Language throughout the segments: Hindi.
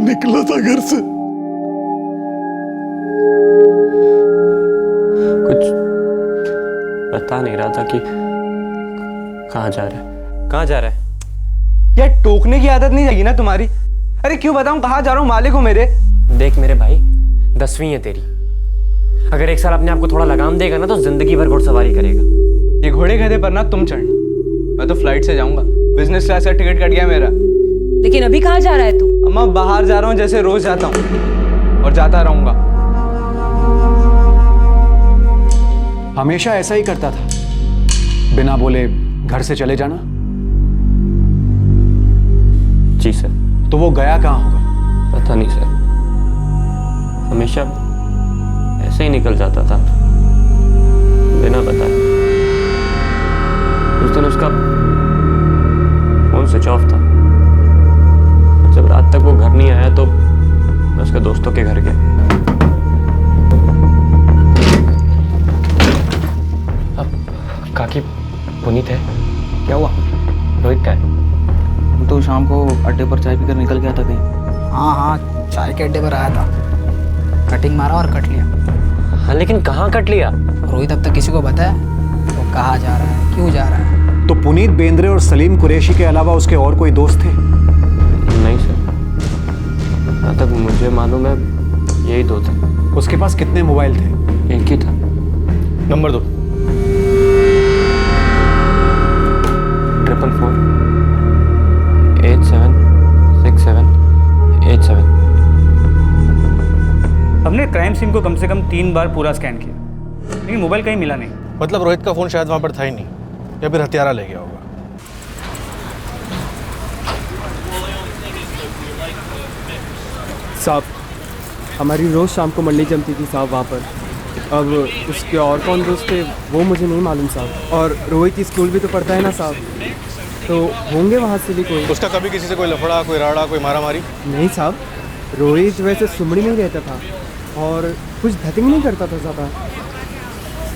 निकला था घर से। कुछ बता नहीं रहा था कि कहाँ जा रहा है। कहाँ जा रहा है? यार टोकने की आदत नहीं जाएगी ना तुम्हारी। अरे क्यों बताऊं कहाँ जा रहा हूँ, मालिक हो मेरे। देख मेरे भाई, 10वीं है तेरी। अगर एक साल अपने आप को थोड़ा लगाम देगा ना तो जिंदगी भर घुड़सवारी करेगा। ये घोड़े गधे पर ना तुम चढ़ना, मैं तो फ्लाइट से जाऊंगा। बिजनेस क्लास का टिकट कट गया मेरा। लेकिन अभी कहाँ जा रहा है तू? अम्मा बाहर जा रहा हूँ, जैसे रोज जाता हूँ और जाता रहूंगा। हमेशा ऐसा ही करता था, बिना बोले घर से चले जाना। जी सर। तो वो गया कहाँ होगा? पता नहीं सर, हमेशा ऐसे ही निकल जाता था बिना बताए। उस दिन उसका फोन स्विच ऑफ था। जब रात तक वो घर नहीं आया तो मैं उसके दोस्तों के घर गया। अब काकी पुनीत है? क्या हुआ? रोहित का है? वो तो शाम को अड्डे पर चाय पीकर निकल गया था कहीं। हाँ, चाय के अड्डे पर आया था, कटिंग मारा और कट लिया। हाँ लेकिन कहाँ कट लिया? रोहित अब तक किसी को बताया वो कहाँ जा रहा है, क्यों जा रहा है? तो पुनीत बेंद्रे और सलीम कुरैशी के अलावा उसके और कोई दोस्त थे? नहीं सर, जहाँ तक मुझे मालूम है यही दो थे। उसके पास कितने मोबाइल थे? एक ही था। नंबर दो। 444 876787। हमने क्राइम सीन को कम से कम 3 बार पूरा स्कैन किया, लेकिन मोबाइल कहीं मिला नहीं। मतलब रोहित का फोन शायद वहां पर था ही नहीं, या फिर हथियारा ले गया होगा। साहब, हमारी रोज़ शाम को मंडी जमती थी साहब वहाँ पर। अब उसके और कौन दोस्त थे वो मुझे नहीं मालूम साहब। और रोहित स्कूल भी तो पढ़ता है ना साहब, तो होंगे वहाँ से भी कोई। उसका कभी किसी से कोई लफड़ा, कोई राड़ा, कोई मारामारी? नहीं साहब, रोहित वैसे सुमड़ी में ही रहता था और कुछ धतिंग नहीं करता था ज़्यादा।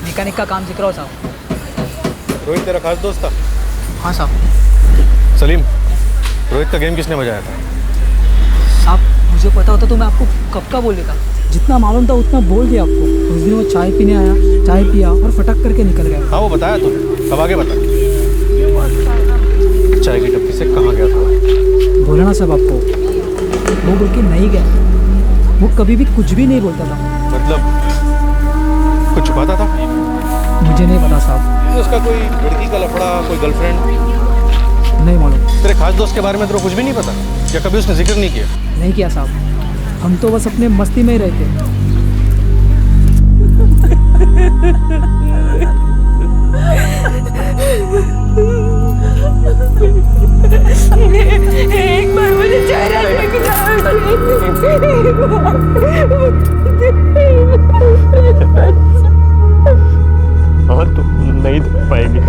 मैकेनिक का काम सीख रहा हो साहब। रोहित तेरा खास दोस्त था? हाँ साहब। सलीम, रोहित का गेम किसने बजाया था? साहब मुझे पता होता तो मैं आपको कब का बोल देता। जितना मालूम था उतना बोल दिया आपको। उस दिन वो चाय पीने आया, चाय पिया और फटक करके निकल गया। हाँ वो बताया तूने, अब आगे बता। चाय की टप्पी से कहाँ गया था? बोला ना साहब आपको, वो बोल के नहीं गया। वो कभी भी कुछ भी नहीं बोलता था। मतलब कुछ छुपाता था? मुझे नहीं पता साहब। उसका कोई लड़की का लफड़ा, कोई गर्लफ्रेंड? नहीं मालूम। तेरे खास दोस्त के बारे में तेरे को कुछ भी नहीं पता, या कभी उसने जिक्र नहीं किया? नहीं किया साहब, हम तो बस अपने मस्ती में ही रहते। एक बार मुझे चेहरा देखना। और तुम नहीं देख पाएगी।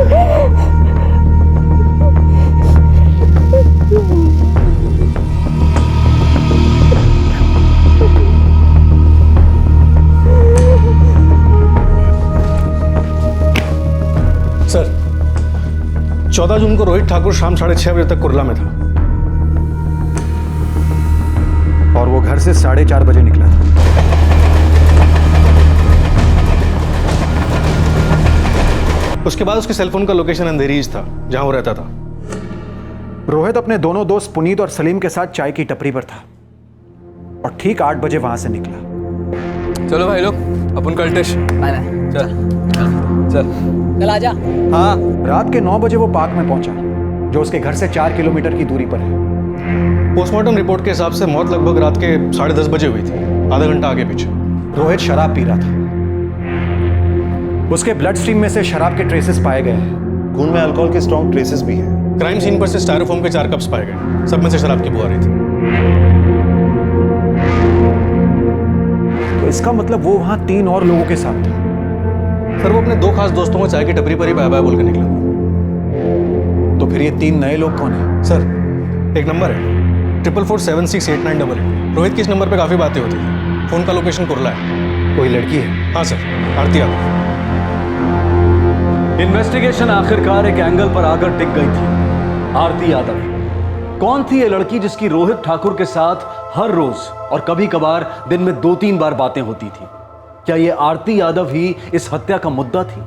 सर, 14 जून को रोहित ठाकुर शाम 6:30 बजे तक कुर्ला में था और वो घर से 4:30 बजे निकला था। उसके बाद उसके सेलफोन का लोकेशन अंधेरीज था जहां वो रहता था। रोहित अपने दोनों दोस्त पुनीत और सलीम के साथ चाय की टपरी पर था और ठीक 8 बजे वहां से निकला। चलो भाई लोग, अपन कल्टेश। Bye bye. चल चल कल आजा। हाँ। रात के 9 बजे वो पार्क में पहुंचा, जो उसके घर से 4 किलोमीटर की दूरी पर है। पोस्टमार्टम रिपोर्ट के हिसाब से मौत लगभग रात के 10:30 बजे हुई थी, आधा घंटा आगे पीछे। रोहित शराब पी रहा था। उसके ब्लड स्ट्रीम में से शराब के ट्रेसेस पाए गए हैं। खून में अल्कोहल के स्ट्रॉन्ग ट्रेसेस भी हैं। क्राइम सीन पर से स्टायरोफोम के 4 कप्स पाए गए, सब में से शराब की बू आ रही थी। तो इसका मतलब वो वहां 3 और लोगों के साथ था। सर वो अपने 2 खास दोस्तों को चाय की टपरी पर ही बाय बाय बोल के निकला। तो फिर ये 3 नए लोग कौन है? सर एक नंबर है 44476888। रोहित की इस नंबर पे काफी बातें होती हैं। फोन का लोकेशन कुर्ला है। कोई लड़की है? हाँ सर, आरती यादव। इन्वेस्टिगेशन आखिरकार एक एंगल पर आकर टिक गई थी। आरती यादव कौन थी ये लड़की जिसकी रोहित ठाकुर के साथ हर रोज और कभी कभार दिन में 2-3 बार बातें होती थी। क्या ये आरती यादव ही इस हत्या का मुद्दा थी?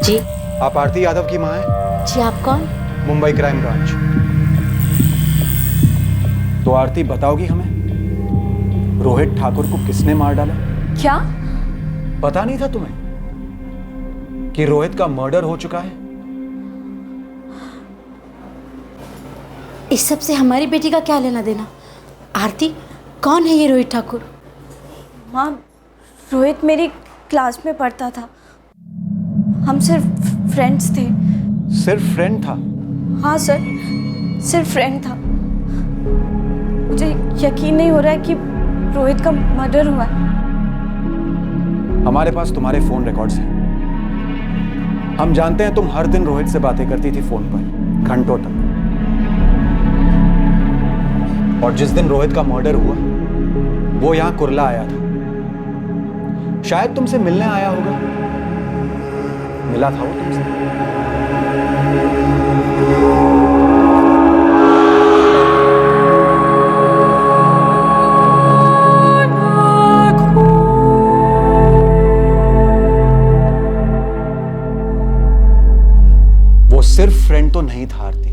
जी आप आरती यादव की मां हैं? जी आप कौन? Mumbai crime branch. तो आरती बताओगी हमें रोहित ठाकुर को किसने मार डाला? क्या? पता नहीं था तुम्हें कि रोहित का मर्डर हो चुका है? इस सब से हमारी बेटी का क्या लेना देना? आरती, कौन है ये रोहित ठाकुर? माँ, रोहित मेरी क्लास में पढ़ता था। हम सिर्फ फ्रेंड्स थे। सिर्फ फ्रेंड था? हाँ सर, सिर्फ फ्रेंड था। मुझे यकीन नहीं हो रहा है कि रोहित का मर्डर हुआ है। हमारे पास तुम्हारे फोन रिकॉर्ड्स हैं। हम जानते हैं तुम हर दिन रोहित से बातें करती थी फोन पर, घंटों तक। और जिस दिन रोहित का मर्डर हुआ वो यहां कुर्ला आया था। शायद तुमसे मिलने आया होगा। मिला था वो तुमसे? वो सिर्फ फ्रेंड तो नहीं था आरती।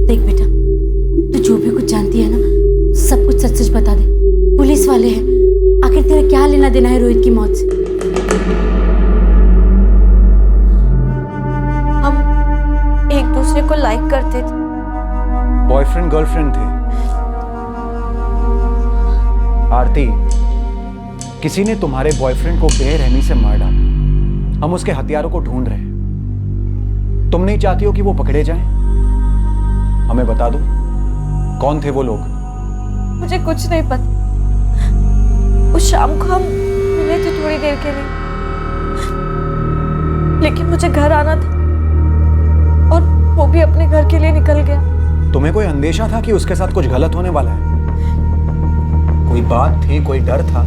देख बेटा, तू जो भी कुछ जानती है ना, सब कुछ सच सच बता दे। पुलिस वाले हैं, आखिर तेरा क्या लेना देना है रोहित की मौत से? हम एक दूसरे को लाइक करते थे। बॉयफ्रेंड गर्लफ्रेंड थे। आरती, किसी ने तुम्हारे बॉयफ्रेंड को बेरहमी से मार डाला। हम उसके हथियारों को ढूंढ रहे हैं। तुम नहीं चाहती हो कि वो पकड़े जाएं? हमें बता दो, कौन थे वो लोग? मुझे कुछ नहीं पता। उस शाम को हम मिले थे थोड़ी देर के लिए, लेकिन मुझे घर आना था और वो भी अपने घर के लिए निकल गया। तुम्हें कोई अंदेशा था कि उसके साथ कुछ गलत होने वाला है? कोई बात थी, कोई डर था?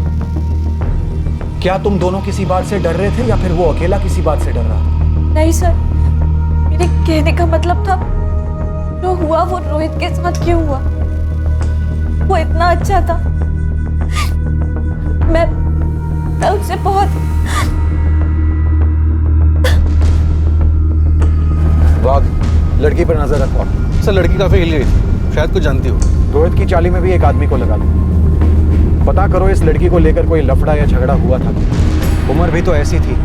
क्या तुम दोनों किसी बात से डर रहे थे या फिर वो अकेला किसी बात से डर रहा था? नहीं सर, मेरे कहने का मतलब था जो हुआ वो रोहित के साथ क्यों हुआ। वो इतना अच्छा था। मैं उससे बहुत। वाघ, लड़की पर नजर रखो। सर, लड़की काफी हिल गई थी, शायद कुछ जानती हो। रोहित की चाली में भी एक आदमी को लगा दो। पता करो इस लड़की को लेकर कोई लफड़ा या झगड़ा हुआ था। उम्र भी तो ऐसी थी।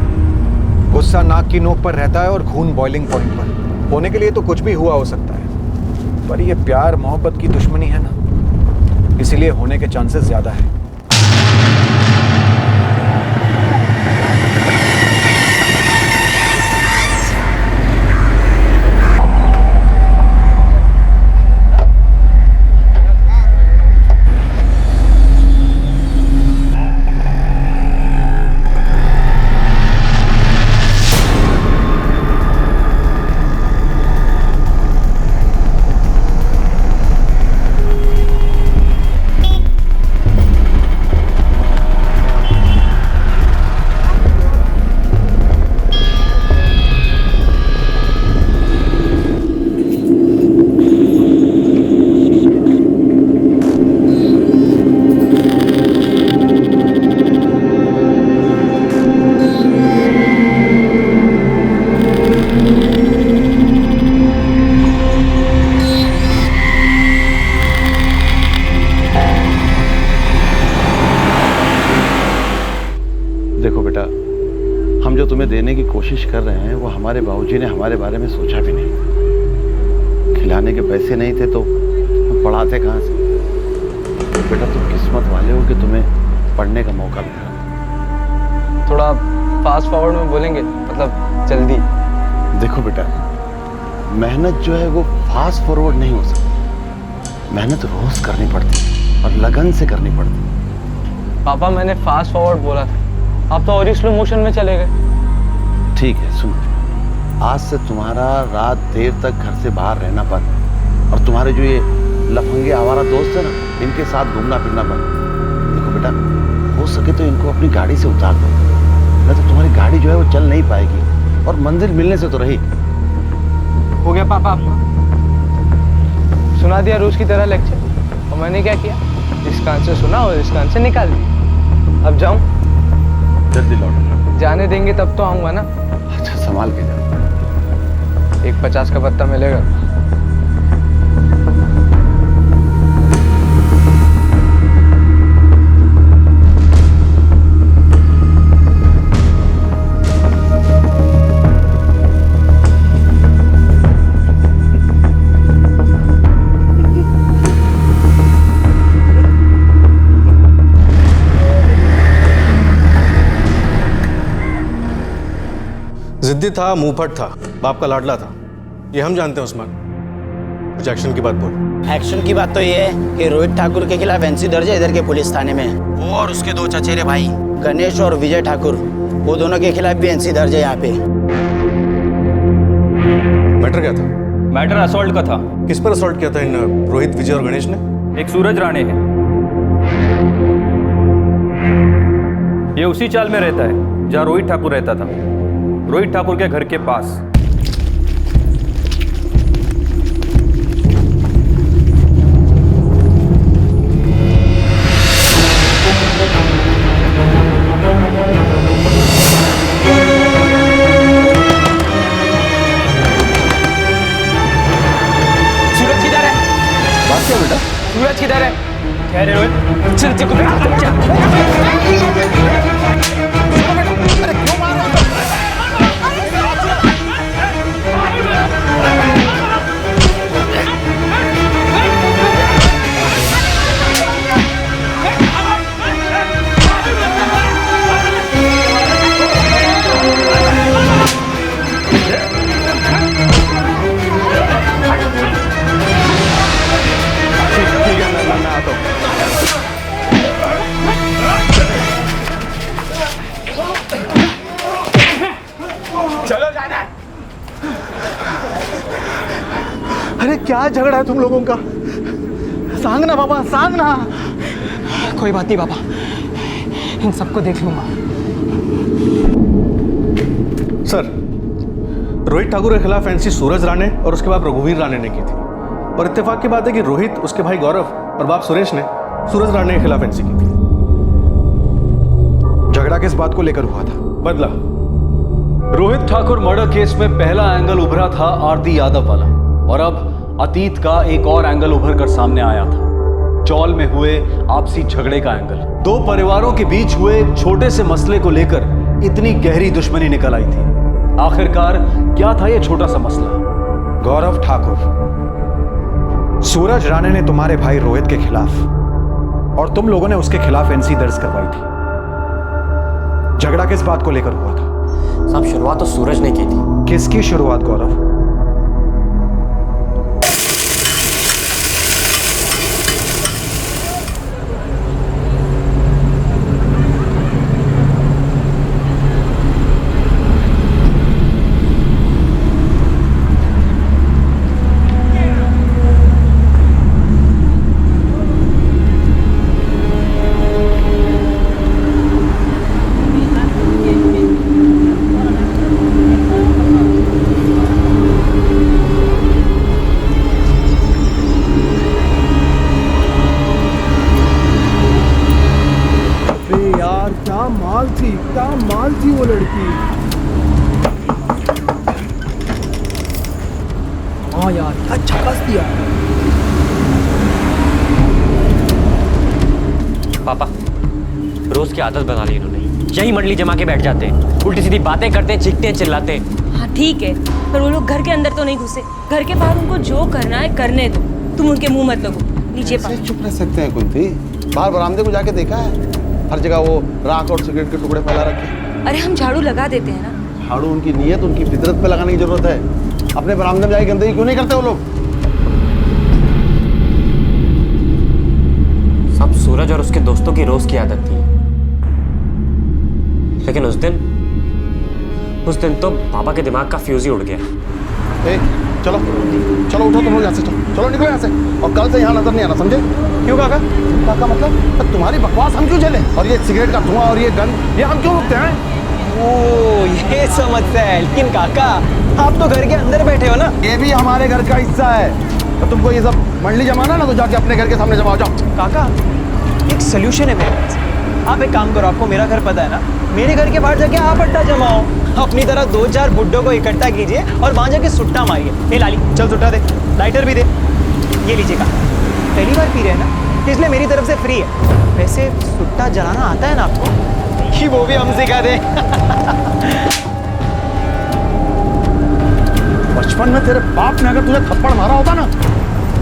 गुस्सा नाक की नोक पर रहता है और खून बॉइलिंग पॉइंट पर। होने के लिए तो कुछ भी हुआ हो सकता है, पर ये प्यार मोहब्बत की दुश्मनी है ना, इसीलिए होने के चांसेस ज्यादा है। तुम्हें देने की कोशिश कर रहे हैं वो हमारे बाबूजी ने हमारे बारे में सोचा भी नहीं। खिलाने के पैसे नहीं थे तो पढ़ाते कहाँ से? बेटा तुम किस्मत वाले हो कि तुम्हें पढ़ने का मौका मिला। थोड़ा फास्ट फॉरवर्ड में बोलेंगे, मतलब जल्दी। देखो बेटा, मेहनत जो है वो फास्ट फॉरवर्ड नहीं हो सकती। मेहनत रोज करनी पड़ती और लगन से करनी पड़ती। पापा मैंने फास्ट फॉरवर्ड बोला था, आप तो और ही स्लो मोशन में चले गए। ठीक है सुन, आज से तुम्हारा रात देर तक घर से बाहर रहना बंद, और तुम्हारे जो ये लफंगे आवारा दोस्त है ना, इनके साथ घूमना फिरना बंद। देखो बेटा, हो सके तो इनको अपनी गाड़ी से उतार दो, नहीं तो तुम्हारी गाड़ी जो है वो चल नहीं पाएगी, और मंजिल मिलने से तो रही। हो गया पापा आपका? सुना दिया रोज की तरह लेक्चर, और मैंने क्या किया? इस कान से सुना और इस कान से निकाल दिया। अब जाऊं? जल्दी लौटो। जाने देंगे तब तो आऊंगा ना। अच्छा संभाल के जाओ। एक 50 का पत्ता मिलेगा। जिद्दी था, मुंहफट था, बाप का लाडला था, ये हम जानते हैं उस्मान। कुछ एक्शन की बात बोल। एक्शन की बात तो ये है कि रोहित ठाकुर के खिलाफ एनसी दर्ज है इधर के पुलिस थाने में। वो और उसके दो चचेरे भाई गणेश और विजय ठाकुर, वो दोनों के खिलाफ भी एनसी दर्ज है यहाँ पे। मैटर क्या था? मैटर असॉल्ट का था। किस पर असॉल्ट किया था इन रोहित, विजय और गणेश ने? एक सूरज राणे है, ये उसी चाल में रहता है जहाँ रोहित ठाकुर रहता था, रोहित ठाकुर के घर के पास। सूरज किधर है? बात क्या बेटा? सूरज किधर है? क्या रे रोहित? चल चल अरे क्या झगड़ा है तुम लोगों का? सांग ना बाबा, सांग ना। कोई बात नहीं पापा, इन सबको देख लूंगा। सर, रोहित ठाकुर के खिलाफ एनसी सूरज राणे और उसके बाप रघुवीर राणे ने की थी, और इत्तेफाक की बात है कि रोहित, उसके भाई गौरव और बाप सुरेश ने सूरज राणे के खिलाफ एनसी की थी। झगड़ा किस बात को लेकर हुआ था? बदला। रोहित ठाकुर मर्डर केस में पहला एंगल उभरा था आरती यादव वाला, और अब अतीत का एक और एंगल उभर कर सामने आया था, चौल में हुए आपसी झगड़े का एंगल। दो परिवारों के बीच हुए एक छोटे से मसले को लेकर इतनी गहरी दुश्मनी निकल आई थी। आखिरकार क्या था यह छोटा सा मसला? गौरव ठाकुर, सूरज राणे ने तुम्हारे भाई रोहित के खिलाफ, और तुम लोगों ने उसके खिलाफ एनसी दर्ज करवाई थी। झगड़ा किस बात को लेकर हुआ था? साहब शुरुआत तो सूरज ने की थी। किसकी शुरुआत गौरव? क्या माल थी वो लड़की। हाँ यार, क्या झकास दिया। पापा, रोज की आदत बना ली इन्होंने। यही मंडली जमा के बैठ जाते हैं, उल्टी सीधी बातें करते हैं, चीखते हैं, चिल्लाते हैं। हाँ ठीक है, पर वो लोग घर के अंदर तो नहीं घुसे। घर के बाहर उनको जो करना है करने दो, तुम उनके मुंह मत लगो। नीचे चुप रह सकते हैं कुंती? बाहर बरामदे को जाके देखा है, हर जगह वो राख और सिगरेट के टुकड़े फैला रखे। अरे हम झाड़ू लगा देते हैं ना। झाड़ू उनकी नीयत, उनकी फितरत पे लगाने की जरूरत है। अपने बरामदे में जाके गंदगी क्यों नहीं करते वो लोग? सब सूरज और उसके दोस्तों की रोज की आदत थी, लेकिन उस दिन तो पापा के दिमाग का फ्यूज ही उड़ गया। चलो चलो उठो तुम लोग यहाँ से, चलो निकलो यहाँ से, और कल से यहाँ नजर नहीं आना, समझे? क्यों काका? काका मतलब तुम्हारी बकवास हम क्यों झेलें? और ये सिगरेट का धुआं और ये गंद, ये हम क्यों रुकते हैं? ओ ये समस्या है। लेकिन काका आप तो घर के अंदर बैठे हो ना। ये भी हमारे घर का हिस्सा है। तो तुमको ये सब मंडली जमाना ना, तो जाके अपने घर के सामने जमाओ जाओ। काका एक सोल्यूशन है मेरे पास। आप एक काम करो, आपको मेरा घर पता है ना, मेरे घर के बाहर जाके आप अड्डा जमाओ। अपनी तरह 2-4 बुड्ढों को इकट्ठा कीजिए और वहां जाके सुट्टा मारिए। ए लाली चल सुट्टा दे, लाइटर भी दे। ये लीजिए का, पहली बार पी रहे हैं ना, इसलिए मेरी तरफ से फ्री है। वैसे सुट्टा जलाना आता है ना आपको? कि वो भी हम सिखा दे। बचपन में तेरे बाप ने अगर तुझे थप्पड़ मारा होता ना,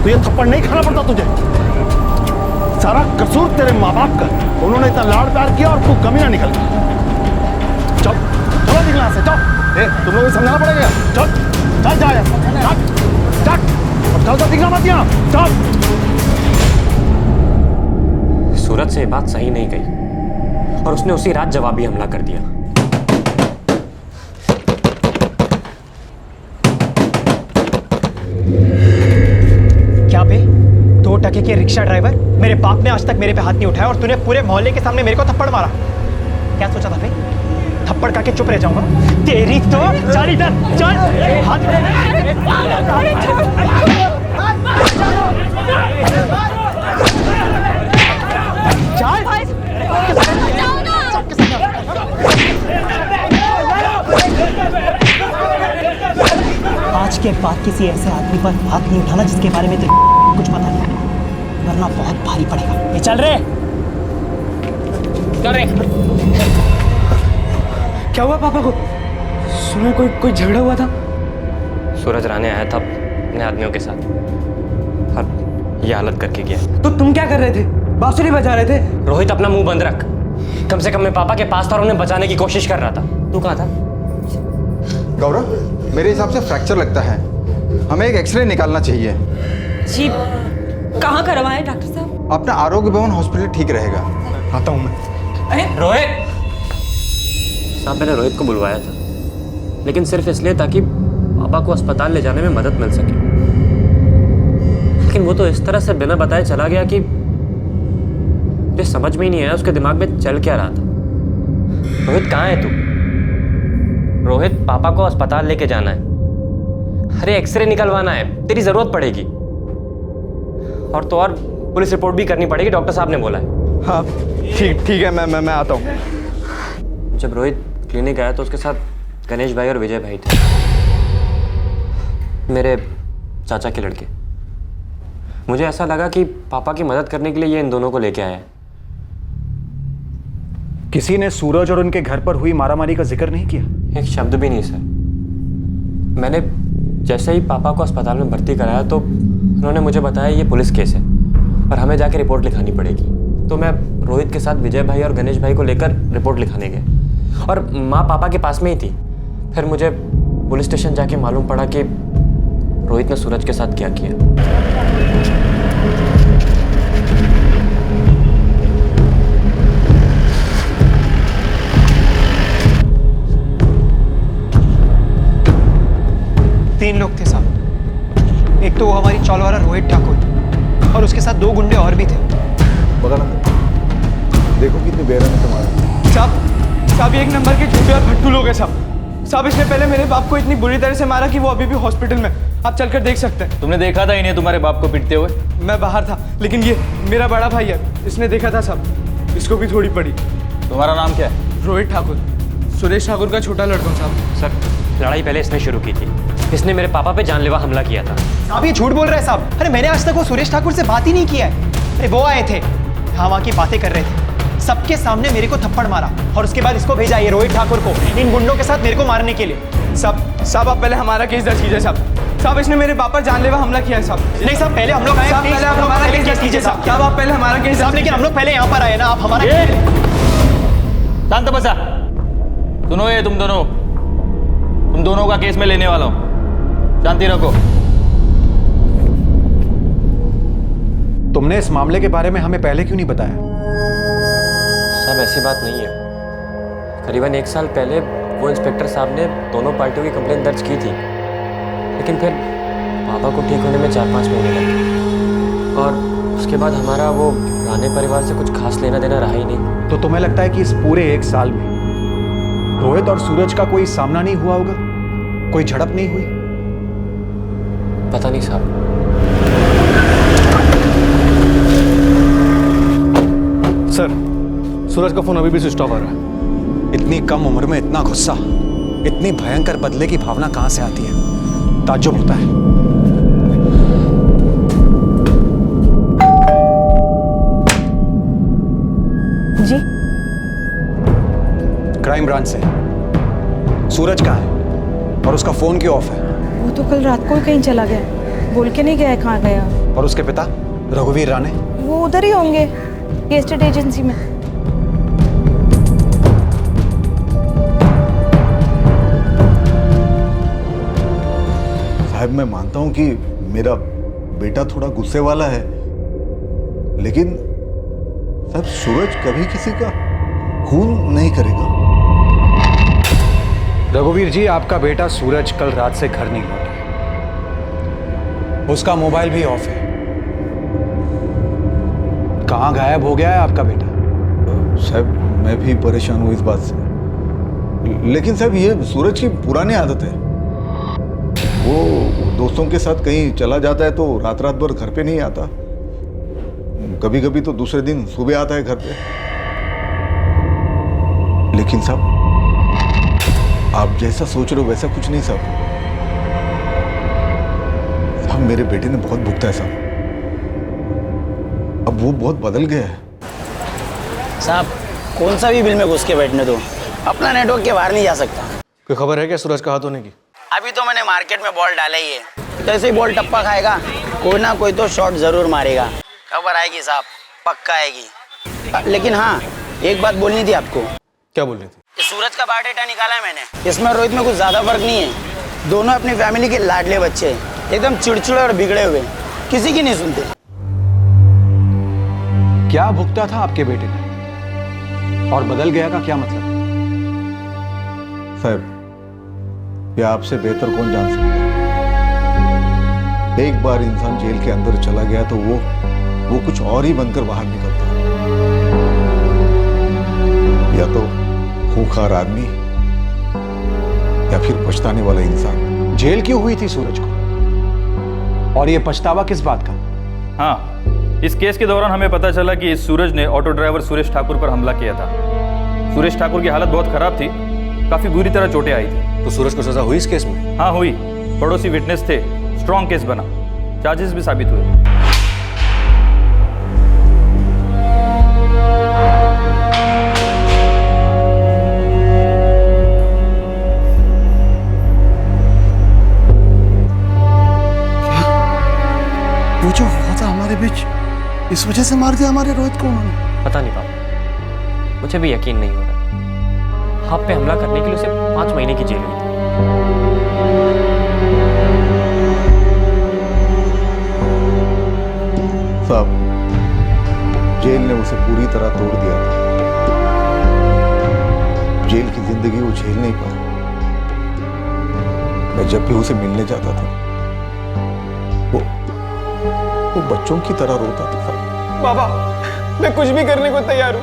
तो ये थप्पड़ नहीं खाना पड़ता तुझे। सारा कसूर तेरे माँ बाप का, उन्होंने इतना लाड़ प्यार किया और तू कमी ना निकल गई। चल चलो निकल यहाँ से, चल। तुम लोग को समझाना पड़ेगा। चल चल जा यहाँ, चल चल, और चल तो दिखना मत यहाँ, चल। सूरज से ये बात सही नहीं गई और उसने उसी रात जवाबी हमला कर दिया। क्या बे, 2 टके के रिक्शा ड्राइवर, मेरे बाप ने आज तक मेरे पे हाथ नहीं उठाया और तूने पूरे मोहल्ले के सामने मेरे को थप्पड़ मारा। क्या सोचा था बे? थप्पड़ खा के चुप रह जाऊंगा? तेरी तो चल इधर, चल हाथ। आज के बाद किसी ऐसे आदमी पर हाथ नहीं उठाना जिसके बारे में तेरे कुछ पता नहीं, वरना बहुत भारी पड़ेगा। ये चल रहे क्या हुआ पापा को? सुनो कोई झगड़ा हुआ था? सूरज राणे आया था अपने आदमियों के साथ और ये हालत करके गया। तो तुम क्या कर रहे थे? बांसुरी बजा रहे थे? रोहित अपना मुंह बंद रख। कम से कम मैं पापा के पास था और उन्हें बचाने की कोशिश कर रहा था। तू कहाँ था? गौरव, मेरे हिसाब से फ्रैक्चर लगता है, हमें एक एक्सरे निकालना चाहिए। जी कहाँ करवाएं डॉक्टर साहब? अपना आरोग्य भवन हॉस्पिटल ठीक रहेगा। आता हूँ मैं। अरे रोहित साहब, मैंने रोहित को बुलवाया था, लेकिन सिर्फ इसलिए ताकि पापा को अस्पताल ले जाने में मदद मिल सके। लेकिन वो तो इस तरह से बिना बताए चला गया कि मुझे समझ में ही नहीं आया उसके दिमाग में चल क्या रहा था। रोहित कहाँ है तू? रोहित, पापा को अस्पताल लेके जाना है। अरे एक्सरे निकलवाना है, तेरी जरूरत पड़ेगी। और तो और पुलिस रिपोर्ट भी करनी पड़ेगी, डॉक्टर साहब ने बोला है। हाँ ठीक है, मैं आता हूँ। जब रोहित क्लिनिक आया तो उसके साथ गणेश भाई और विजय भाई थे, मेरे चाचा के लड़के। मुझे ऐसा लगा कि पापा की मदद करने के लिए ये इन दोनों को लेके आया है। किसी ने सूरज और उनके घर पर हुई मारामारी का जिक्र नहीं किया? एक शब्द भी नहीं सर। मैंने जैसे ही पापा को अस्पताल में भर्ती कराया तो उन्होंने मुझे बताया ये पुलिस केस है और हमें जाके रिपोर्ट लिखानी पड़ेगी। तो मैं रोहित के साथ विजय भाई और गणेश भाई को लेकर रिपोर्ट लिखाने गए और माँ पापा के पास में ही थी। फिर मुझे पुलिस स्टेशन जाके मालूम पड़ा कि रोहित ने सूरज के साथ क्या किया। तीन लोग थे साहब। एक तो वो हमारी चौल वाला रोहित ठाकुर और उसके साथ 2 गुंडे और भी थे। देखो कितनी बेरहम है तुम्हारा। साहब ये 1 नंबर के झूठे और भट्टू लोग हैं साहब। इसने पहले मेरे बाप को इतनी बुरी तरह से मारा कि वो अभी भी हॉस्पिटल में। आप चलकर देख सकते हैं। तुमने देखा था इन्हें तुम्हारे बाप को पीटते हुए? मैं बाहर था, लेकिन ये मेरा बड़ा भाई है, इसने देखा था साहब। इसको भी थोड़ी पड़ी। तुम्हारा नाम क्या है? रोहित ठाकुर, सुरेश ठाकुर का छोटा लड़का साहब। सर लड़ाई पहले इसने शुरू की थी। इसने मेरे पापा पे जानलेवा हमला किया था। साहब ये झूठ बोल रहे हैं साहब। अरे मैंने आज तक वो सुरेश ठाकुर से बात ही नहीं किया है। अरे वो आए थे, हाँ वहाँ की बातें कर रहे थे। सबके सामने मेरे को थप्पड़ मारा और उसके बाद इसको भेजा ये रोहित ठाकुर को इन गुंडों के साथ मेरे को मारने के लिए। साहब आप पहले हमारा केस दर्ज कीजिए साहब इसने मेरे पापा पर जानलेवा हमला किया है साहब। नहीं साहब, पहले हम लोग आए, साहब पहले आप हमारा केस दर्ज कीजिए साहब आप पहले हमारा केस साहब, लेकिन हम लोग पहले यहाँ पर आए ना, आप हमारा शांत बसा। सुनो ये तुम दोनों का केस में लेने वाला हूं, शांति रखो। तुमने इस मामले के बारे में हमें पहले क्यों नहीं बताया? साहब ऐसी बात नहीं है। करीबन 1 साल पहले वो इंस्पेक्टर साहब ने दोनों पार्टियों की कंप्लेंट दर्ज की थी, लेकिन फिर पापा को ठीक होने में 4-5 महीने लगे और उसके बाद हमारा वो राणे परिवार से कुछ खास लेना देना रहा ही नहीं। तो तुम्हें लगता है कि इस पूरे 1 साल में रोहित और सूरज का कोई सामना नहीं हुआ होगा, कोई झड़प नहीं हुई? पता नहीं साहब। सर, सूरज का फोन अभी भी स्विच ऑफ आ रहा है। इतनी कम उम्र में इतना गुस्सा, इतनी भयंकर बदले की भावना कहां से आती है? ताज्जुब होता है। जी क्राइम ब्रांच से सूरज कहाँ है और उसका फोन क्यों ऑफ है? वो तो कल रात को ही कहीं चला गया, बोल के नहीं गया कहाँ गया। और उसके पिता रघुवीर राणे? वो उधर ही होंगे, एस्टेट एजेंसी में। साहब मैं मानता हूं कि मेरा बेटा थोड़ा गुस्से वाला है, लेकिन साहब सूरज कभी किसी का खून नहीं करेगा। रघुवीर जी, आपका बेटा सूरज कल रात से घर नहीं लौटा, उसका मोबाइल भी ऑफ है। कहां गायब हो गया है आपका बेटा? साहब मैं भी परेशान हूं इस बात से, लेकिन साहब ये सूरज की पुरानी आदत है। वो दोस्तों के साथ कहीं चला जाता है तो रात भर घर पे नहीं आता, कभी कभी तो दूसरे दिन सुबह आता है घर पे। लेकिन साहब आप जैसा सोच रहे हो वैसा कुछ नहीं साहब। साहब मेरे बेटे ने बहुत भुगता है साहब, अब वो बहुत बदल गया है। साहब कौन सा भी बिल में घुस के बैठने दो, अपना नेटवर्क के बाहर नहीं जा सकता। कोई खबर है क्या सूरज का हाथ होने की? अभी तो मैंने मार्केट में बॉल डाला ही है, जैसे ही बॉल टप्पा खाएगा कोई ना कोई तो शॉट जरूर मारेगा। खबर आएगी साहब, पक्का आएगी। लेकिन हाँ, एक बात बोलनी थी आपको। क्या बोलनी थी? सूरज का बायोडाटा निकाला है मैंने, इसमें रोहित में कुछ ज्यादा फर्क नहीं है। दोनों अपनी फैमिली के लाडले बच्चे, एकदम चिड़चिड़े और बिगड़े हुए, किसी की नहीं सुनते। क्या भुगता था आपके बेटे ने और बदल गया का क्या मतलब? साहब ये आपसे बेहतर कौन जान सकता है। एक बार इंसान जेल के अंदर चला गया तो वो कुछ और ही बनकर बाहर निकलता है। या तो खूंखार आदमी या फिर पछताने वाला इंसान। जेल क्यों हुई थी सूरज को और ये पछतावा किस बात का? हाँ, इस केस के दौरान हमें पता चला कि इस सूरज ने ऑटो ड्राइवर सुरेश ठाकुर पर हमला किया था। सुरेश ठाकुर की हालत बहुत खराब थी, काफी बुरी तरह चोटें आई थी। तो सूरज को सजा हुई इस केस में? हाँ हुई, पड़ोसी विटनेस थे, स्ट्रॉन्ग केस बना, चार्जेस भी साबित हुए। वो जो हुआ था हमारे बीच, इस वजह से मार दिया हमारे रोहित को उन्होंने? पता नहीं पापा, मुझे भी यकीन नहीं हो रहा। आप पे हमला करने के लिए उसे 5 महीने की जेल हुई थी। साहब जेल ने उसे पूरी तरह तोड़ दिया था। जेल की जिंदगी वो झेल नहीं पाया। मैं जब भी उसे मिलने जाता था वो बच्चों की तरह रोता था साहब। बाबा मैं कुछ भी करने को तैयार हूँ,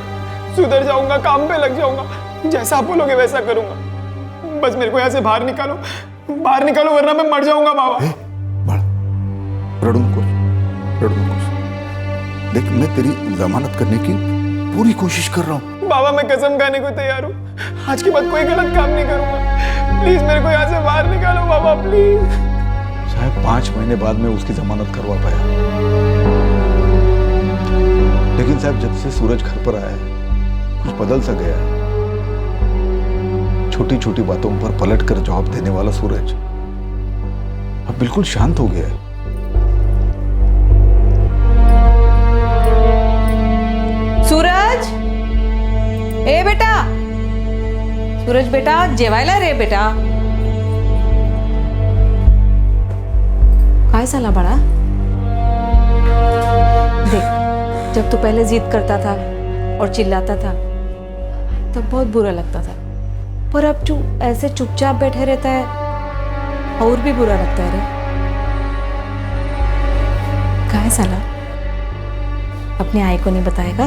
सुधर जाऊंगा, काम पे लग जाऊंगा, जैसा आप बोलोगे वैसा करूंगा। बस मेरे को यहाँ से बाहर निकालो वरना मैं मर जाऊंगा बाबा। रड़ू मत। देख मैं तेरी जमानत करने की पूरी कोशिश कर रहा हूँ। बाबा मैं कसम खाने को तैयार हूँ, आज के बाद कोई गलत काम नहीं करूंगा। प्लीज मेरे को यहाँ से बाहर निकालो बाबा, प्लीज। शायद 5 महीने बाद में उसकी जमानत करवा पाया, लेकिन साहब जब से सूरज घर पर आया है कुछ बदल सा गया है। छोटी छोटी बातों पर पलट कर जवाब देने वाला सूरज अब बिल्कुल शांत हो गया है। सूरज, ए बेटा, सूरज बेटा, जेवायला रे बेटा. काय झाला बाळा? देख, जब तू पहले जिद करता था और चिल्लाता था तब बहुत बुरा लगता था, पर अब तू ऐसे चुपचाप बैठे रहता है और भी बुरा लगता है रे. काय झाला? अपनी आई को नहीं बताएगा?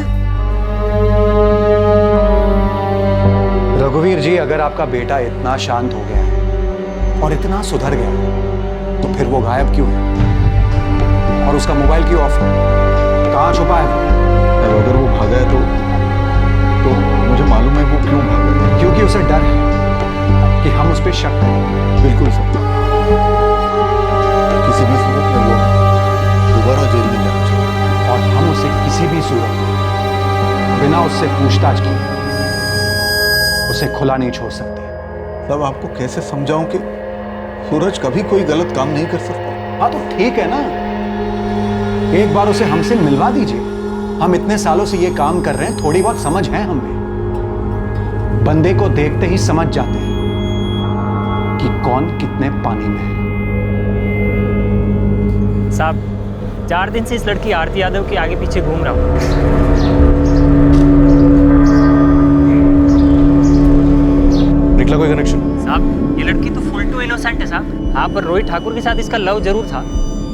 रघुवीर जी, अगर आपका बेटा इतना शांत हो गया और इतना सुधर गया तो फिर वो गायब क्यों है? और उसका मोबाइल क्यों ऑफ है? कहाँ छुपा है वो? अगर वो भागा है तो मुझे मालूम है वो क्यों भागा है। क्योंकि उसे डर है कि हम उस पर शक करें। बिल्कुल सर, किसी भी सूरत में वो दोबारा जेल में जाना चाहिए और हम उसे किसी भी सूरत में बिना उससे पूछताछ किए उसे खुला नहीं छोड़ सकते। तब आपको कैसे समझाऊं कि सूरज कभी कोई गलत काम नहीं कर सकता? हाँ तो ठीक है ना, एक बार उसे हमसे मिलवा दीजिए। हम इतने सालों से ये काम कर रहे हैं, थोड़ी बहुत समझ है हमें। बंदे को देखते ही समझ जाते हैं कि कौन कितने पानी में है। साहब, 4 दिन से इस लड़की आरती यादव के आगे पीछे घूम रहा हूँ। निकला कोई कनेक्शन? साहब, ये लड़की तो फुल टू इनोसेंट है साहब। हाँ, पर रोहित ठाकुर के साथ इसका लव जरूर था,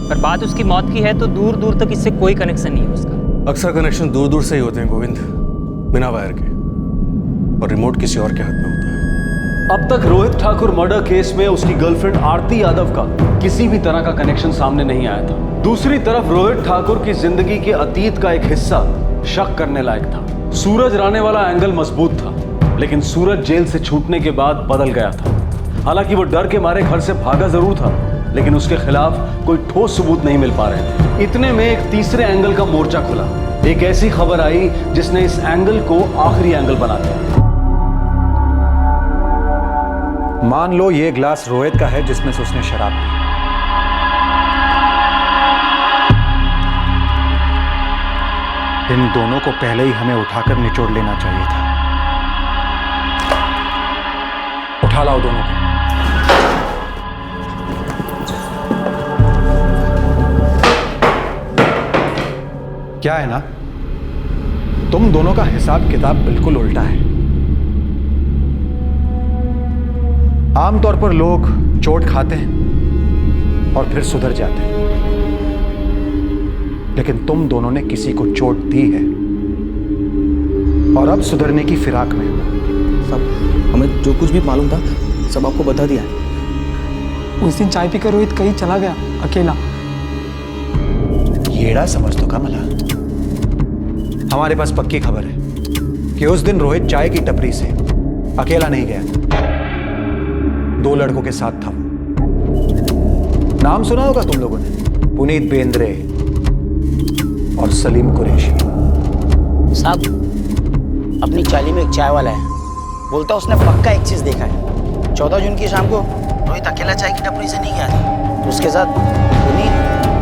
पर बात उसकी मौत की है तो दूर दूर तक इससे कोई कनेक्शन नहीं है उसका। अक्सर कनेक्शन दूर दूर से ही होते हैं गोविंद, बिना वायर के, और रिमोट किसी और के हाथ में होता है। अब तक रोहित ठाकुर मर्डर केस में उसकी गर्लफ्रेंड आरती यादव का किसी भी तरह का कनेक्शन सामने नहीं आया था। दूसरी तरफ रोहित ठाकुर की जिंदगी के अतीत का एक हिस्सा शक करने लायक था। सूरज राणे वाला एंगल मजबूत था, लेकिन सूरज जेल से छूटने के बाद बदल गया था। हालांकि वो डर के मारे घर से भागा जरूर था, लेकिन उसके खिलाफ कोई ठोस सबूत नहीं मिल पा रहे थे। इतने में एक तीसरे एंगल का मोर्चा खुला। एक ऐसी खबर आई जिसने इस एंगल को आखिरी एंगल बना दिया। मान लो ये ग्लास रोहित का है जिसमें से उसने शराब पी। इन दोनों को पहले ही हमें उठाकर निचोड़ लेना चाहिए था। उठा लाओ दोनों को। क्या है ना, तुम दोनों का हिसाब किताब बिल्कुल उल्टा है। आमतौर पर लोग चोट खाते हैं और फिर सुधर जाते हैं, लेकिन तुम दोनों ने किसी को चोट दी है और अब सुधरने की फिराक में हो। सब हमें जो कुछ भी मालूम था सब आपको बता दिया है। उस दिन चाय पीकर रोहित कहीं चला गया अकेला। येड़ा समझ तो कमला, हमारे पास पक्की खबर है कि उस दिन रोहित चाय की टपरी से अकेला नहीं गया, 2 लड़कों के साथ था। नाम सुना होगा तुम लोगों ने, पुनीत बेंद्रे और सलीम कुरैशी। साहब, अपनी चाली में एक चाय वाला है, बोलता उसने पक्का एक चीज देखा है। 14 जून की शाम को रोहित अकेला चाय की टपरी से नहीं गया था, उसके साथ पुनीत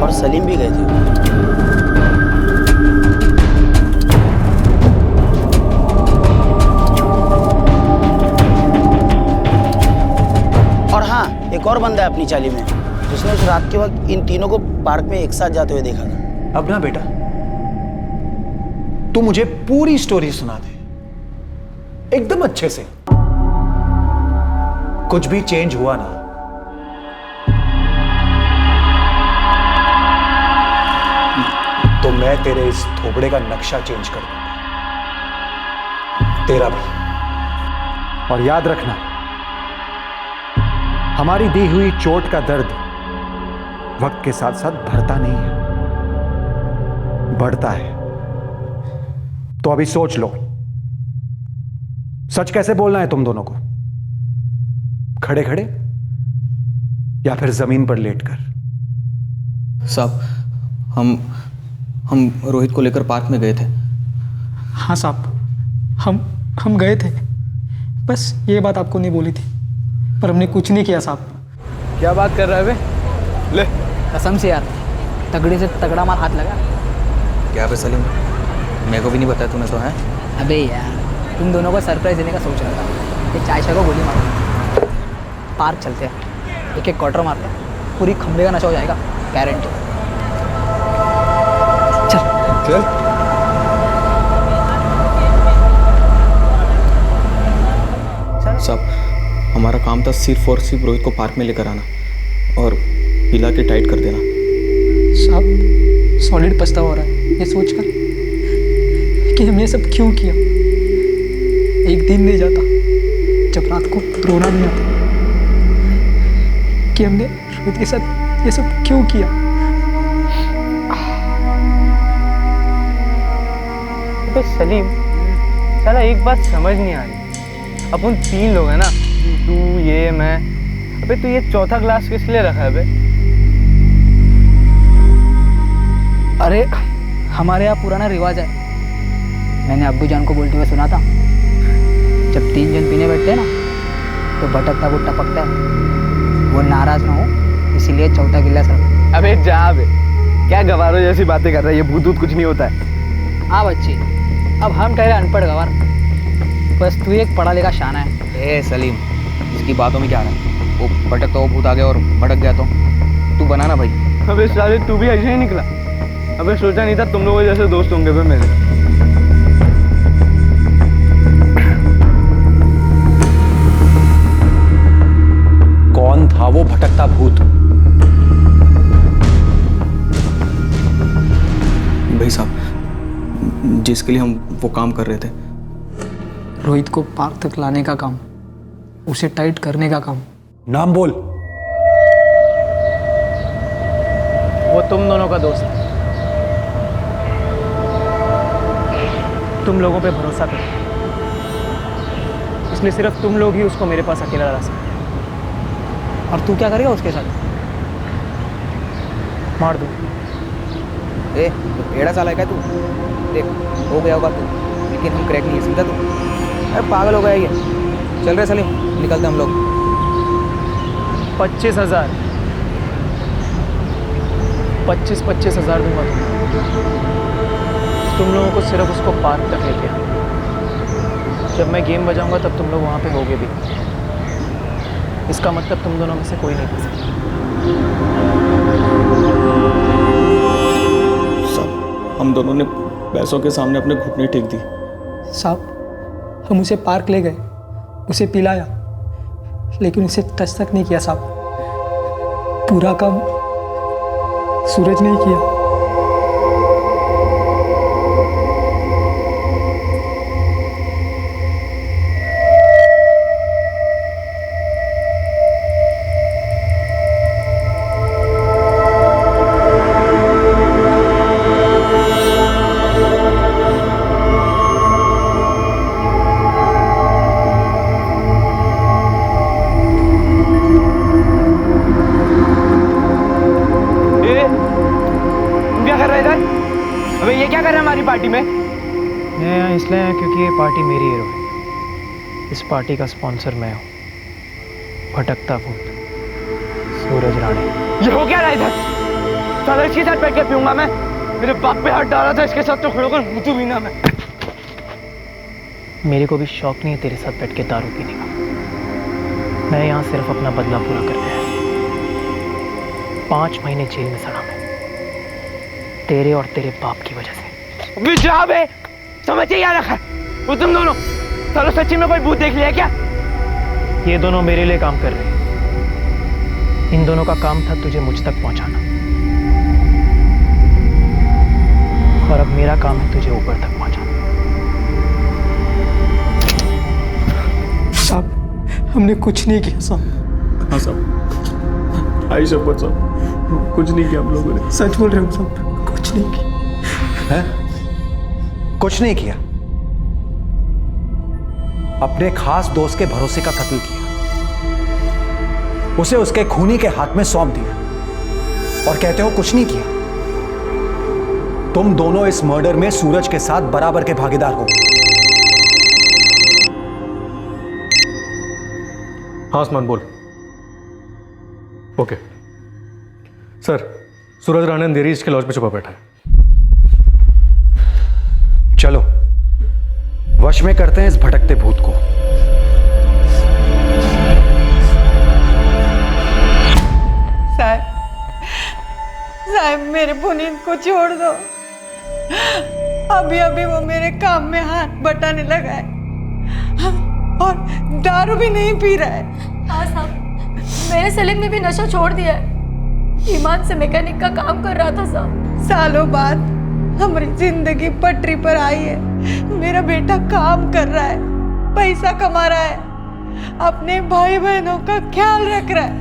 और सलीम भी गए थे। और हाँ, एक और बंदा है अपनी चाली में जिसने उस रात के वक्त इन तीनों को पार्क में एक साथ जाते हुए देखा था। अब ना बेटा, तू मुझे पूरी स्टोरी सुना दे, एकदम अच्छे से। कुछ भी चेंज हुआ ना तो मैं तेरे इस थोबड़े का नक्शा चेंज कर दूंगा, तेरा भी। और याद रखना, हमारी दी हुई चोट का दर्द वक्त के साथ साथ भरता नहीं है, बढ़ता है। तो अभी सोच लो, सच कैसे बोलना है तुम दोनों को, खड़े खड़े या फिर जमीन पर लेटकर? साहब, हम रोहित को लेकर पार्क में गए थे। हाँ साहब, हम गए थे, बस ये बात आपको नहीं बोली थी, पर हमने कुछ नहीं किया साहब। क्या बात कर रहा है बे? ले कसम से यार, तगड़े से तगड़ा मार हाथ लगा। क्या बे सलीम, मेरे को भी नहीं बताया तूने तो है? अबे यार, तुम दोनों को सरप्राइज देने का सोच रहा था। ये चाय को गोली मारो, पार्क चलते हैं, एक एक क्वार्टर मारते हैं, पूरी खंबे का नशा हो जाएगा, गारंटी। चल चल। साहब, हमारा काम था सिर्फ और सिर्फ रोहित को पार्क में लेकर आना और पिला के टाइट कर देना। साहब, सॉलिड पछतावा हो रहा है ये सोचकर कि हमने सब क्यों किया। एक दिन नहीं जाता जब रात को रोना नहीं आता कि हमने रोहित के साथ ये सब क्यों किया। अबे सलीम, साला एक बात समझ नहीं आ रही। अपन 3 लोग हैं ना, तू, ये, मैं। अबे तू ये चौथा ग्लास किस लिए रखा है बे? अरे हमारे यहाँ पुराना रिवाज है, मैंने अब्बू जान को बोलते हुए सुना था, जब 3 जन पीने बैठते हैं ना तो भटकता वो टपकता है, वो नाराज ना हो इसीलिए चौथा गिलास रखो। अबे जा बे, क्या गवारों जैसी बातें कर रहा है, ये भूत कुछ नहीं होता है। हाँ बच्ची, अब हम ठहरे अनपढ़ गवार, बस तू एक पढ़ा लिखा शाना है। ए सलीम, इसकी बातों में क्या रहा है? वो भटकता वो भूत आ गया और भटक गया तो तू बना ना भाई। अबे साले तू भी ऐसे ही निकला। अबे सोचा नहीं था तुम लोगों जैसे दोस्त होंगे बे मेरे। कौन था वो भटकता भूत? भाई साहब, जिसके लिए हम वो काम कर रहे थे, रोहित को पार्क तक लाने का काम, उसे टाइट करने का काम। नाम बोल। वो तुम दोनों का दोस्त है, तुम लोगों पे भरोसा करो, इसलिए सिर्फ तुम लोग ही उसको मेरे पास अकेला ला सकते। और तू क्या करेगा उसके साथ? मार दो। ए तो एड़ा साला है क्या तू? देख, हो गया होगा तू, लेकिन हम क्रैक नहीं है, समझा तू? अरे पागल हो गया ये। चल रहे सलीम, निकलते हम लोग। 25,000 25,000 दूंगा तुम लोगों को, सिर्फ उसको पार्क तक लेके आना। जब मैं गेम बजाऊंगा तब तुम लोग वहाँ पे होगे भी। इसका मतलब तुम दोनों में से कोई नहीं फंसे। साहब, हम दोनों ने पैसों के सामने अपने घुटने टेक दी। साहब, हम उसे पार्क ले गए, उसे पिलाया, लेकिन उसे टच तक नहीं किया साहब। पूरा काम सूरज ने ही किया। पार्टी में मैं यहाँ इसलिए आया क्योंकि ये पार्टी मेरी है रोहित। इस पार्टी का स्पॉन्सर मैं हूँ, भटकता भूत सूरज राणे। ये हो क्या रहा है इधर? साला इसके साथ बैठ के पीऊंगा मैं? मेरे बाप पे हाथ डाला था, इसके साथ तो खड़े होकर मुझे भी ना मैं। मेरे को भी शौक नहीं है तेरे साथ बैठ के दारू पीने का। मैं यहाँ सिर्फ अपना बदला पूरा करने आया। 5 महीने जेल में सड़ा मैं, तेरे और तेरे बाप की वजह से। जा बे, समझ क्या रखा है? वो तुम दोनों सालों सच्ची में कोई भूत देख लिया क्या? ये दोनों मेरे लिए काम कर रहे हैं। इन दोनों का काम था तुझे मुझ तक पहुंचाना, और अब मेरा काम है तुझे ऊपर तक पहुंचाना। साहब, हमने कुछ नहीं किया साहब। हाँ साहब, आई शपथ साहब, कुछ नहीं किया हम लोगों ने। सच बोल रहे हो साहब, कुछ नहीं किया। हैं? कुछ नहीं किया? अपने खास दोस्त के भरोसे का कत्ल किया, उसे उसके खूनी के हाथ में सौंप दिया, और कहते हो कुछ नहीं किया? तुम दोनों इस मर्डर में सूरज के साथ बराबर के भागीदार हो। हाँ आसमान बोल। ओके सर, सूरज राणा अंधेरी इसके लॉज पे छुपा बैठा है। चलो वश में करते हैं इस भटकते भूत को। साहब मेरे पुनीत को छोड़ दो। अभी अभी वो मेरे काम में हाथ बटाने लगा है और दारू भी नहीं पी रहा है। हाँ साहब, मेरे सलीम ने भी नशा छोड़ दिया है। ईमान से मैकेनिक का काम कर रहा था साहब। सालों बाद हमारी जिंदगी पटरी पर आई है। मेरा बेटा काम कर रहा है, पैसा कमा रहा है, अपने भाई बहनों का ख्याल रख रहा है।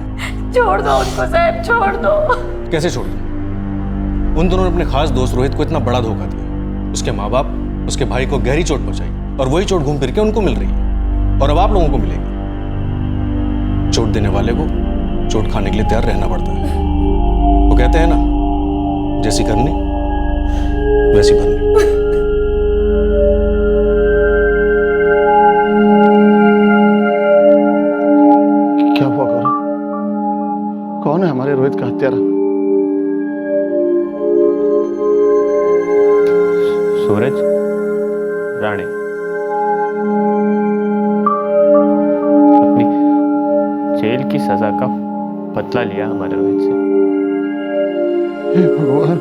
छोड़ दो उनको साहब, छोड़ दो। कैसे छोड़ दो? उन दोनों ने अपने खास दोस्त रोहित को इतना बड़ा धोखा दिया। उसके माँ बाप उसके भाई को गहरी चोट पहुंचाई और वही चोट घूम फिर के उनको मिल रही है और अब आप लोगों को मिलेगी। चोट देने वाले को चोट खाने के लिए तैयार रहना पड़ता है। वो कहते हैं ना, जैसी करनी वैसी भरनी। क्या हुआ गौरव? कौन है हमारे रोहित का हत्यारा? सूरज राणे अपनी जेल की सजा का बदला लिया हमारे रोहित से। हे भगवान,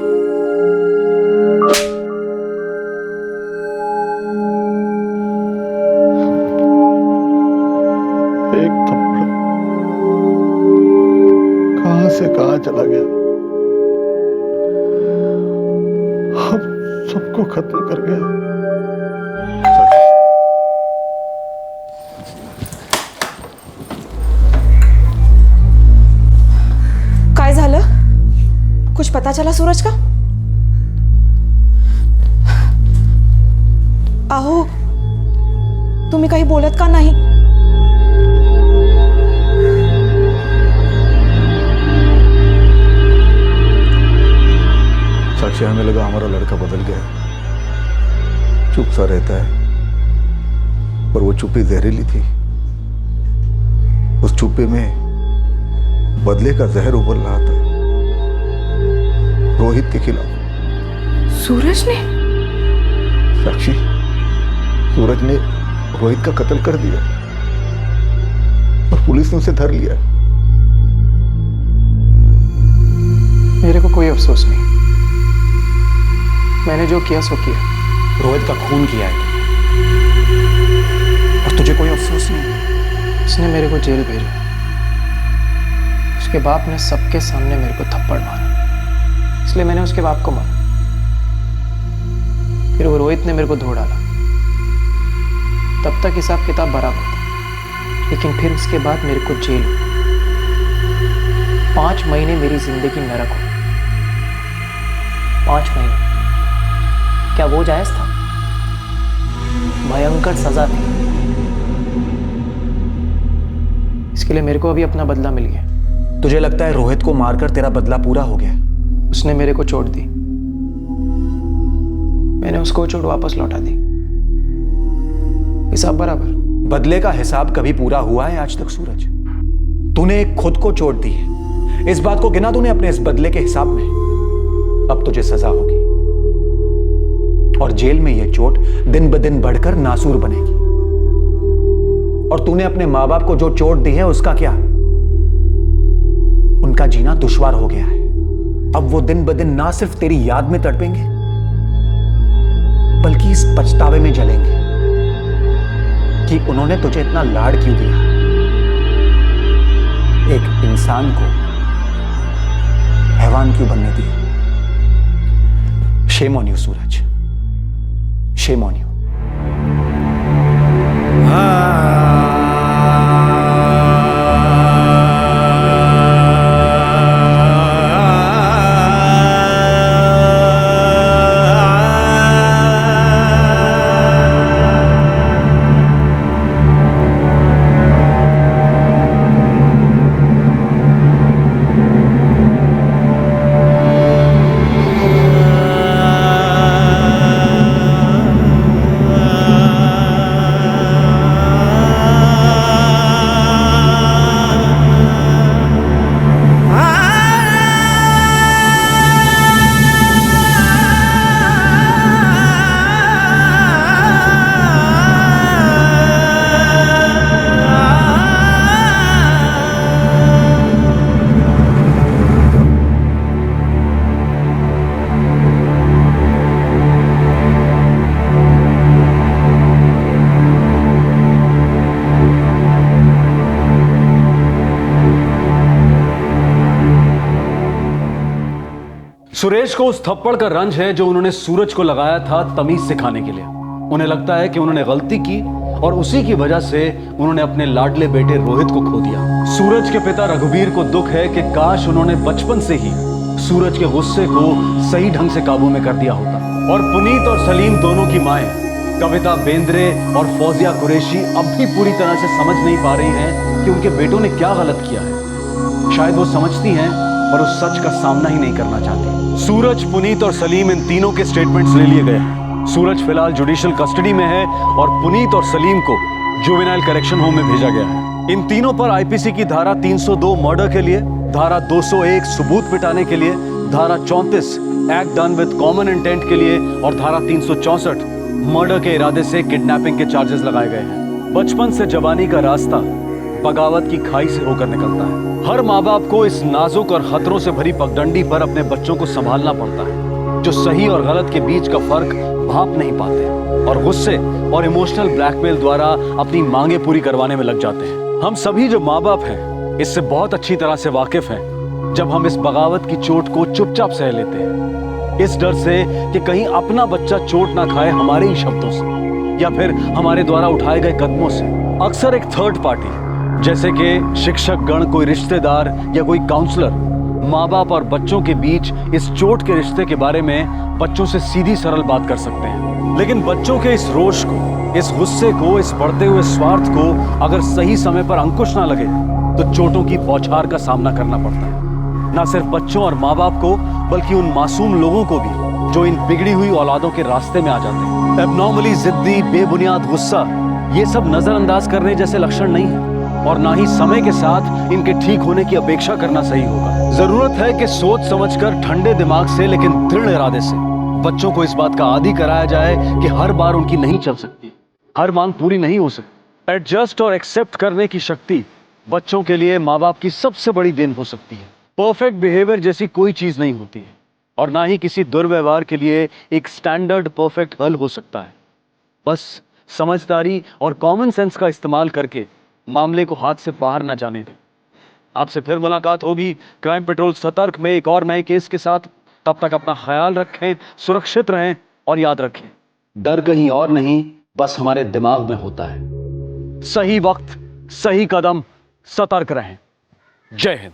एक थप्पड़ कहां से कहां चला गया, अब सबको खत्म कर गया। काय झालं? कुछ पता चला सूरज का? अहो तुम्ही काही बोलत का नाही? साक्षी, हमें लगा हमारा लड़का बदल गया, चुप सा रहता है, पर वो चुप्पी जहरीली थी। उस चुप्पे में बदले का जहर उबल रहा था, रोहित के खिलाफ। सूरज ने? साक्षी, सूरज ने रोहित का कत्ल कर दिया और पुलिस ने उसे धर लिया। मेरे को कोई अफसोस नहीं, मैंने जो किया सो किया। रोहित का खून किया है और तुझे कोई अफसोस नहीं। उसने मेरे को जेल भेजा, उसके बाप ने सबके सामने मेरे को थप्पड़ मारा, इसलिए मैंने उसके बाप को मारा। फिर वो रोहित ने मेरे को धो डाला, तब तक हिसाब किताब बराबर था, लेकिन फिर उसके बाद मेरे को जेल हुई। 5 महीने मेरी जिंदगी नरक हुई। 5 महीने, क्या वो जायज था? भयंकर सजा थी। इसके लिए मेरे को अभी अपना बदला मिल गया। तुझे लगता है रोहित को मारकर तेरा बदला पूरा हो गया? उसने मेरे को चोट दी, मैंने उसको चोट वापस लौटा दी। हिसाब बराबर। बदले का हिसाब कभी पूरा हुआ है आज तक सूरज? तूने खुद को चोट दी है, इस बात को गिना तूने अपने इस बदले के हिसाब में। अब तुझे सजा होगी और जेल में यह चोट दिन ब दिन बढ़कर नासूर बनेगी। और तूने अपने मां बाप को जो चोट दी है उसका क्या? उनका जीना दुश्वार हो गया है। अब वो दिन ब दिन ना सिर्फ तेरी याद में तड़पेंगे, बल्कि इस पछतावे में जलेंगे कि उन्होंने तुझे इतना लाड क्यों दिया। एक इंसान को हैवान क्यों बनने दिया। Shame on you Suraj, shame on you. Suresh को उस थप्पड़ का रंज है जो उन्होंने सूरज को लगाया था तमीज सिखाने के लिए। उन्हें लगता है कि उन्होंने गलती की और उसी की वजह से उन्होंने अपने लाडले बेटे रोहित को खो दिया। सूरज के पिता रघुवीर को दुख है कि काश उन्होंने बचपन से ही सूरज के गुस्से को सही ढंग से काबू में कर दिया होता। और पुनीत और सलीम दोनों की माएं कविता बेंद्रे और फौजिया कुरैशी अब भी पूरी तरह से समझ नहीं पा रही हैं कि उनके बेटों ने क्या गलत किया है। शायद वो समझती हैं पर उस सच का सामना ही नहीं करना चाहती। सूरज, पुनीत और सलीम, इन तीनों के स्टेटमेंट्स ले लिए गए हैं। सूरज फिलहाल जुडिशियल कस्टडी में है और पुनीत और सलीम को जुवेनाइल करेक्शन होम में भेजा गया है। इन तीनों पर आईपीसी की धारा 302 मर्डर के लिए, धारा 201 सबूत मिटाने के लिए, धारा 34 act done with common intent के लिए और धारा 364 मर्डर के इरादे से किडनैपिंग के चार्जेस लगाए गए हैं। बचपन से जवानी का रास्ता बगावत की खाई से होकर निकलता है। हर माँ बाप को इस नाजुक और खतरों से भरी पगडंडी पर अपने बच्चों को संभालना पड़ता है, जो सही और गलत के बीच का फर्क भांप नहीं पाते और गुस्से और इमोशनल ब्लैकमेल द्वारा अपनी मांगे पूरी करवाने में लग जाते हैं। हम सभी जो माँ बाप हैं इससे बहुत अच्छी तरह से वाकिफ हैं जब हम इस बगावत की चोट को चुपचाप सह लेते हैं, इस डर से कि कहीं अपना बच्चा चोट ना खाए हमारे ही शब्दों से या फिर हमारे द्वारा उठाए गए कदमों से। अक्सर एक थर्ड पार्टी जैसे कि शिक्षक गण, कोई रिश्तेदार या कोई काउंसलर माँ बाप और बच्चों के बीच इस चोट के रिश्ते के बारे में बच्चों से सीधी सरल बात कर सकते हैं। लेकिन बच्चों के इस रोष को, इस गुस्से को, इस बढ़ते हुए स्वार्थ को अगर सही समय पर अंकुश ना लगे तो चोटों की बौछार का सामना करना पड़ता है। न सिर्फ बच्चों और माँ बाप को बल्कि उन मासूम लोगों को भी जो इन बिगड़ी हुई औलादों के रास्ते में आ जाते हैं। एबनॉर्मली जिद्दी, बेबुनियाद गुस्सा, ये सब नजरअंदाज करने जैसे लक्षण नहीं है और ना ही समय के साथ इनके ठीक होने की अपेक्षा करना सही होगा। जरूरत है कि सोच समझकर ठंडे दिमाग से लेकिन दृढ़ इरादे से बच्चों को इस बात का आदी कराया जाए कि हर बार उनकी नहीं चल सकती, हर मांग पूरी नहीं हो सकती। एडजस्ट और एक्सेप्ट करने की शक्ति बच्चों के लिए माँ बाप की सबसे बड़ी देन हो सकती है। परफेक्ट बिहेवियर जैसी कोई चीज नहीं होती है और ना ही किसी दुर्व्यवहार के लिए एक स्टैंडर्ड परफेक्ट हल हो सकता है। बस समझदारी और कॉमन सेंस का इस्तेमाल करके मामले को हाथ से बाहर ना जाने दें। आपसे फिर मुलाकात होगी क्राइम पेट्रोल सतर्क में एक और नए केस के साथ। तब तक अपना ख्याल रखें, सुरक्षित रहें और याद रखें, डर कहीं और नहीं, बस हमारे दिमाग में होता है। सही वक्त, सही कदम, सतर्क रहें। जय हिंद।